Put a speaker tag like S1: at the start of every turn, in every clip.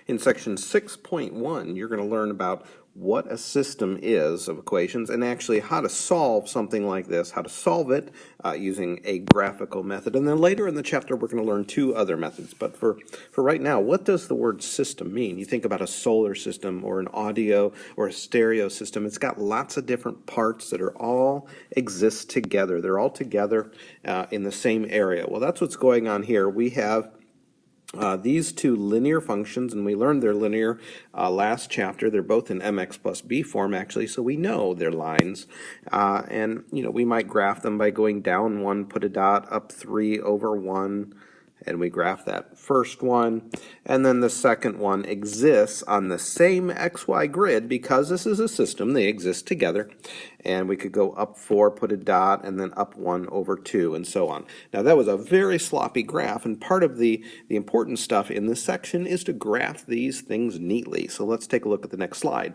S1: In section 6.1, you're going to learn about what a system is of equations and actually how to solve something like this, how to solve it using a graphical method. And then later in the chapter, we're going to learn two other methods. But for right now, what does the word system mean? You think about a solar system or an audio or a stereo system. It's got lots of different parts that are all exist together. They're all together in the same area. Well, that's what's going on here. We have these two linear functions, and we learned they're linear last chapter. They're both in mx plus b form, actually, so we know they're lines. And, we might graph them by going down 1, put a dot, up 3 over 1, and we graph that first one. And then the second one exists on the same xy grid because this is a system. They exist together. And we could go up 4, put a dot, and then up 1 over 2, and so on. Now, that was a very sloppy graph, and part of the important stuff in this section is to graph these things neatly. So let's take a look at the next slide.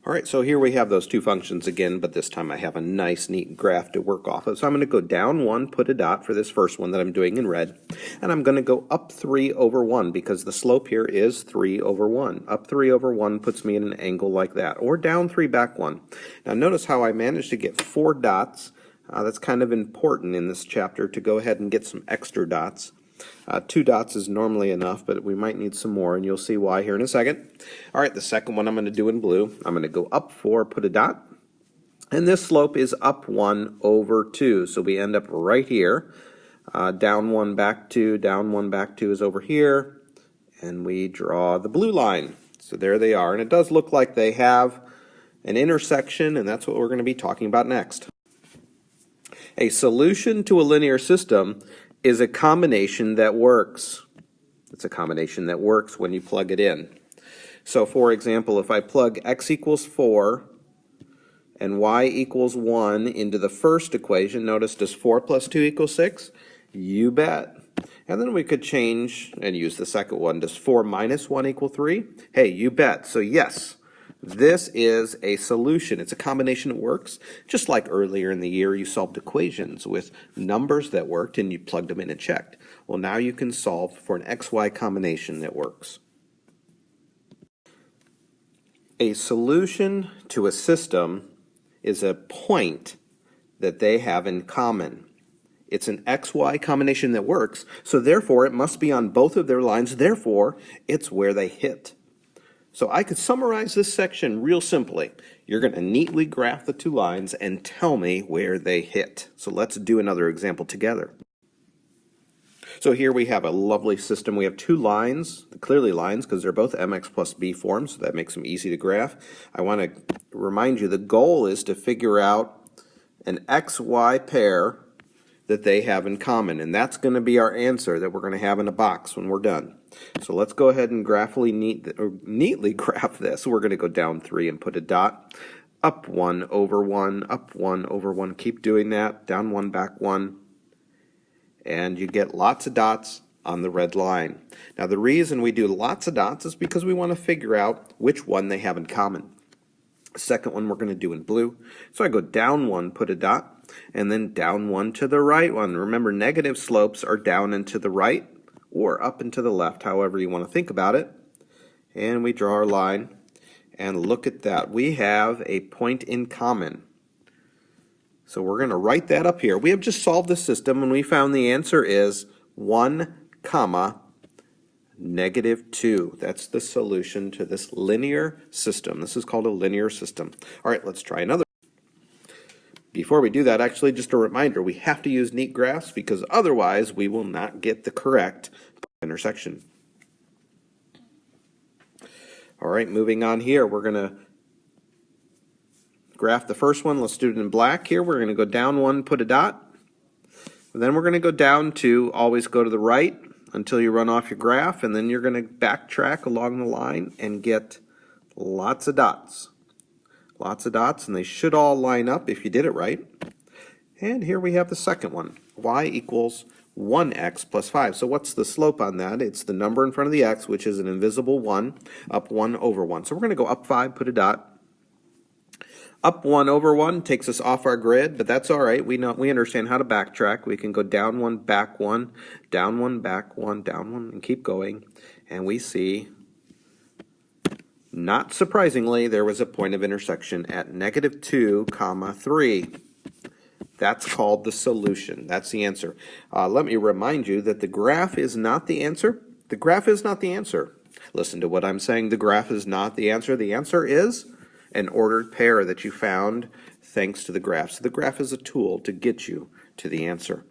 S1: All right, so here we have those two functions again, but this time I have a nice, neat graph to work off of. So I'm going to go down 1, put a dot for this first one that I'm doing in red, and I'm going to go up 3 over 1 because the slope here is 3 over 1. Up 3 over 1 puts me in an angle like that, or down 3, back 1. Now notice how I managed to get 4 dots. That's kind of important in this chapter to go ahead and get some extra dots. 2 dots is normally enough, but we might need some more, and you'll see why here in a second. All right, the second one I'm going to do in blue. I'm going to go up 4, put a dot, and this slope is up 1 over 2, so we end up right here. Down 1, back 2, down 1, back 2 is over here, and we draw the blue line. So there they are, and it does look like they have an intersection, and that's what we're going to be talking about next. A solution to a linear system is a combination that works. It's a combination that works when you plug it in. So for example, if I plug x equals 4 and y equals 1 into the first equation, notice, does 4 plus 2 equal 6? You bet. And then we could change and use the second one. Does 4 minus 1 equal 3? Hey, you bet. So yes, this is a solution. It's a combination that works. Just like earlier in the year, you solved equations with numbers that worked and you plugged them in and checked. Well, now you can solve for an XY combination that works. A solution to a system is a point that they have in common. It's an XY combination that works, so therefore it must be on both of their lines, therefore it's where they hit. So I could summarize this section real simply. You're going to neatly graph the two lines and tell me where they hit. So let's do another example together. So here we have a lovely system. We have two lines, clearly lines, because they're both mx plus b forms, so that makes them easy to graph. I want to remind you the goal is to figure out an xy pair that they have in common, and that's going to be our answer that we're going to have in a box when we're done. So let's go ahead and neatly graph this. We're going to go down 3 and put a dot, up 1 over 1, up 1 over 1. Keep doing that, down 1, back 1, and you get lots of dots on the red line. Now the reason we do lots of dots is because we want to figure out which one they have in common. The second one we're going to do in blue. So I go down 1, put a dot, and then down 1 to the right one. Remember, negative slopes are down and to the right or up and to the left, however you want to think about it. And we draw our line, and look at that. We have a point in common. So we're going to write that up here. We have just solved the system, and we found the answer is 1, negative 2. That's the solution to this linear system. This is called a linear system. All right, let's try another. Before we do that, actually, just a reminder, we have to use neat graphs because otherwise we will not get the correct intersection. All right, moving on here, we're going to graph the first one. Let's do it in black here. We're going to go down 1, put a dot. And then we're going to go down 2, always go to the right until you run off your graph, and then you're going to backtrack along the line and get lots of dots. Lots of dots, and they should all line up if you did it right. And here we have the second one. Y equals 1x plus 5. So what's the slope on that? It's the number in front of the x, which is an invisible 1, up 1 over 1. So we're going to go up 5, put a dot, Up 1 over 1 takes us off our grid, but that's all right. We understand how to backtrack. We can go down 1, back 1, down 1, back 1, down 1, and keep going. And we see, not surprisingly, there was a point of intersection at -2, 3. That's called the solution. That's the answer. Let me remind you that the graph is not the answer. The graph is not the answer. Listen to what I'm saying. The graph is not the answer. The answer is an ordered pair that you found thanks to the graph. So the graph is a tool to get you to the answer.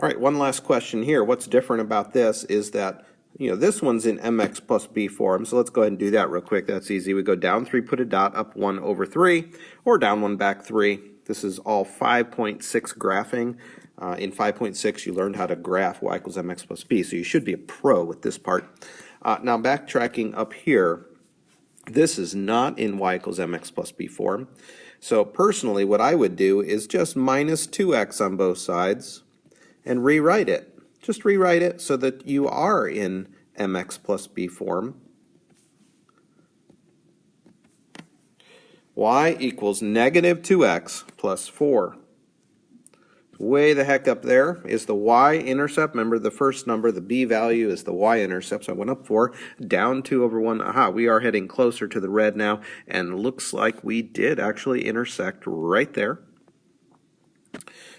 S1: All right, one last question here. What's different about this is that, this one's in mx plus b form, so let's go ahead and do that real quick. That's easy. We go down 3, put a dot, up 1 over 3, or down 1, back 3. This is all 5.6 graphing. In 5.6, you learned how to graph y equals mx plus b, so you should be a pro with this part. Now backtracking up here, this is not in y equals mx plus b form. So personally, what I would do is just minus 2x on both sides and rewrite it. Just rewrite it so that you are in mx plus b form. Y equals negative 2x plus 4. Way the heck up there is the y-intercept. Remember the first number, the b value is the y-intercept, so I went up 4, down 2 over 1. Aha, we are heading closer to the red now, and looks like we did actually intersect right there.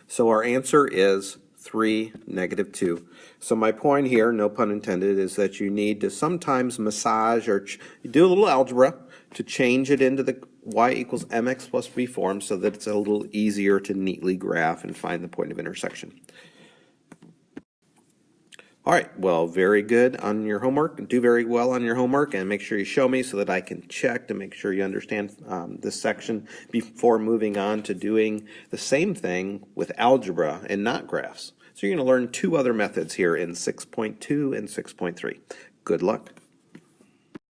S1: So our answer is 3, negative 2. So my point here, no pun intended, is that you need to sometimes massage or do a little algebra to change it into the y equals mx plus b form so that it's a little easier to neatly graph and find the point of intersection. All right, well, very good on your homework. Do very well on your homework, and make sure you show me so that I can check to make sure you understand this section before moving on to doing the same thing with algebra and not graphs. So you're going to learn 2 other methods here in 6.2 and 6.3. Good luck.